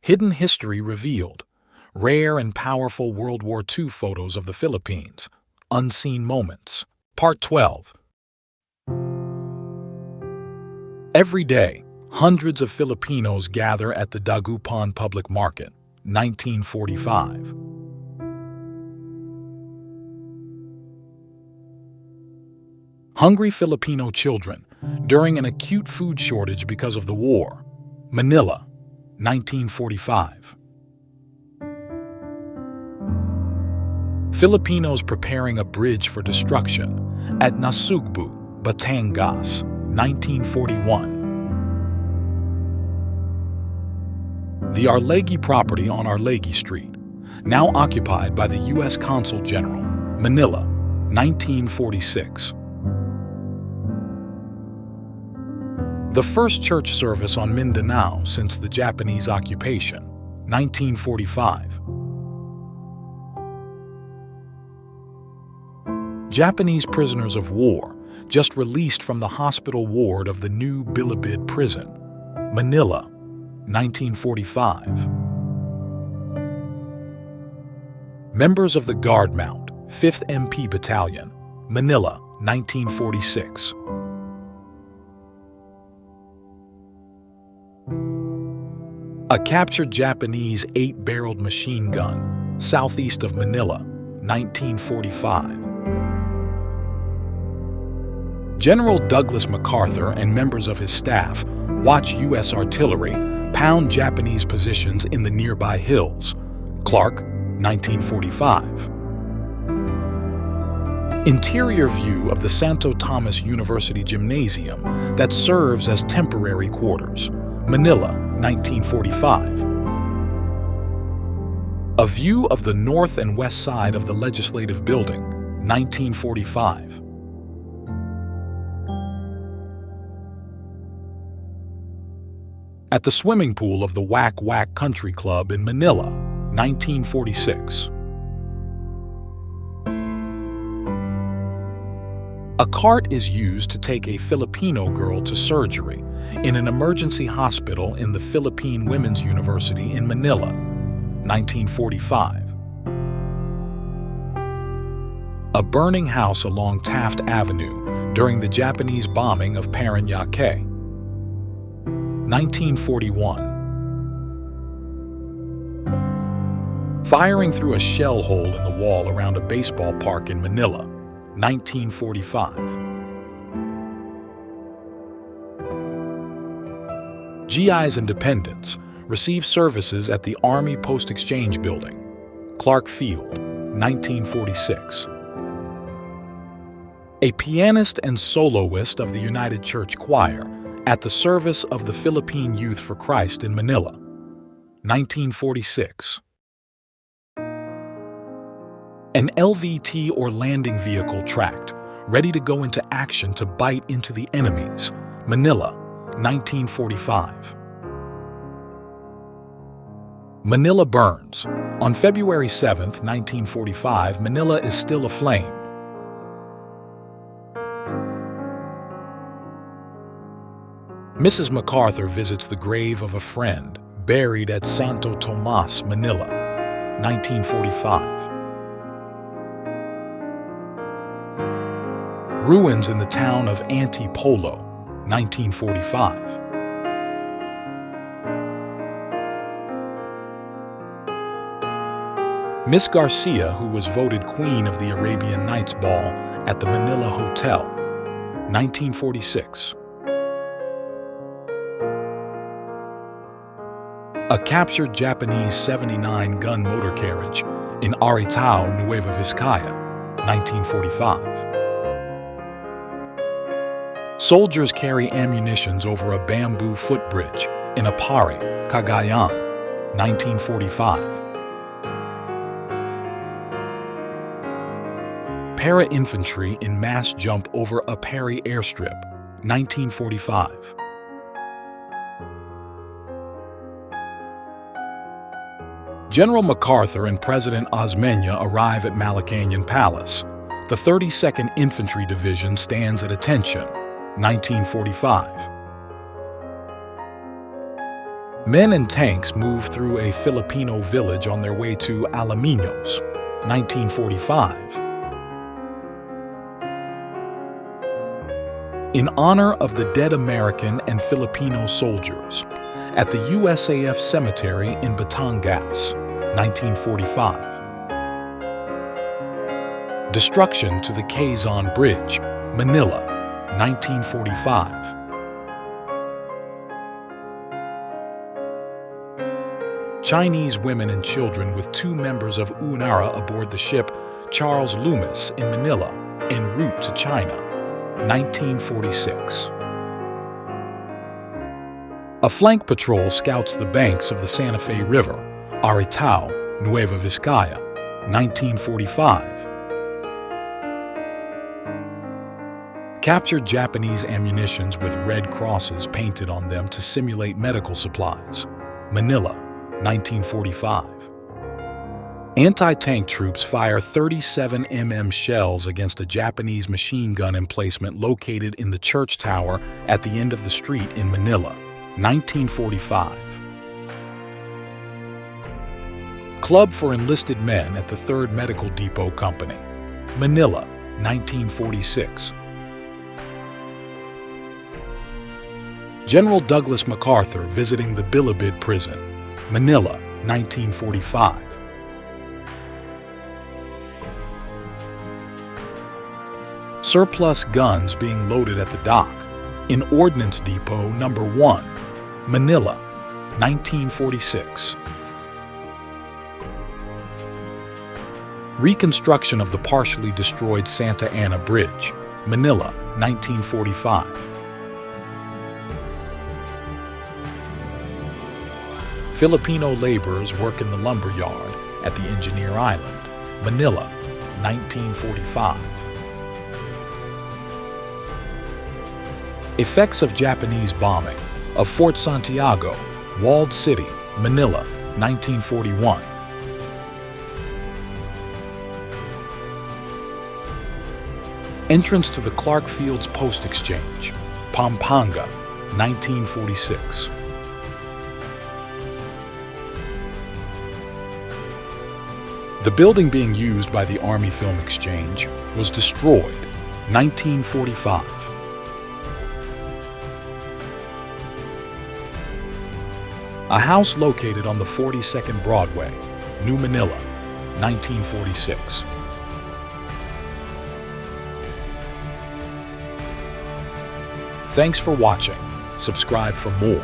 Hidden history revealed. Rare and powerful World War II photos of the Philippines. Unseen moments. Part 12. Every day, hundreds of Filipinos gather at the Dagupan Public Market, 1945. Hungry Filipino children during an acute food shortage because of the war. Manila, 1945. Filipinos preparing a bridge for destruction at Nasugbu, Batangas, 1941. The Arlegui property on Arlegui Street, now occupied by the U.S. Consul General, Manila, 1946. The first church service on Mindanao since the Japanese occupation, 1945. Japanese prisoners of war just released from the hospital ward of the new Bilibid prison, Manila, 1945. Members of the Guard Mount, 5th MP Battalion, Manila, 1946. A captured Japanese 8-barreled machine gun, southeast of Manila, 1945. General Douglas MacArthur and members of his staff watch U.S. artillery pound Japanese positions in the nearby hills, Clark, 1945. Interior view of the Santo Tomas University Gymnasium that serves as temporary quarters, Manila, 1945. A view of the north and west side of the Legislative Building, 1945. At the swimming pool of the Whack Whack Country Club in Manila, 1946. A cart is used to take a Filipino girl to surgery in an emergency hospital in the Philippine Women's University in Manila, 1945. A burning house along Taft Avenue during the Japanese bombing of Parañaque, 1941. Firing through a shell hole in the wall around a baseball park in Manila, 1945. GIs and dependents receive services at the Army Post Exchange Building, Clark Field, 1946. A pianist and soloist of the United Church Choir at the service of the Philippine Youth for Christ in Manila, 1946. An LVT or landing vehicle tracked, ready to go into action to bite into the enemies, Manila, 1945. Manila burns. On February 7, 1945, Manila is still aflame. Mrs. MacArthur visits the grave of a friend buried at Santo Tomas, Manila, 1945. Ruins in the town of Antipolo, 1945. Miss Garcia, who was voted Queen of the Arabian Nights Ball at the Manila Hotel, 1946. A captured Japanese 79-gun motor carriage in Aritao, Nueva Vizcaya, 1945. Soldiers carry ammunitions over a bamboo footbridge in Apari, Cagayan, 1945. Para-infantry in mass jump over Apari airstrip, 1945. General MacArthur and President Osmeña arrive at Malacañang Palace. The 32nd Infantry Division stands at attention, 1945. Men and tanks move through a Filipino village on their way to Alaminos, 1945. In honor of the dead American and Filipino soldiers, at the USAF Cemetery in Batangas, 1945. Destruction to the Quezon Bridge, Manila, 1945. Chinese women and children with 2 members of UNARA aboard the ship Charles Loomis in Manila, en route to China, 1946. A flank patrol scouts the banks of the Santa Fe River, Aritao, Nueva Vizcaya, 1945. Captured Japanese ammunitions with red crosses painted on them to simulate medical supplies, Manila, 1945. Anti-tank troops fire 37 mm shells against a Japanese machine gun emplacement located in the church tower at the end of the street in Manila, 1945. Club for Enlisted Men at the 3rd Medical Depot Company, Manila, 1946. General Douglas MacArthur visiting the Bilibid prison, Manila, 1945. Surplus guns being loaded at the dock in Ordnance Depot Number 1, Manila, 1946. Reconstruction of the partially destroyed Santa Ana Bridge, Manila, 1945. Filipino laborers work in the lumber yard at the Engineer Island, Manila, 1945. Effects of Japanese bombing of Fort Santiago, Walled City, Manila, 1941. Entrance to the Clark Fields Post Exchange, Pampanga, 1946. The building being used by the Army Film Exchange was destroyed, 1945. A house located on the 42nd Broadway, New Manila, 1946. Thanks for watching. Subscribe for more.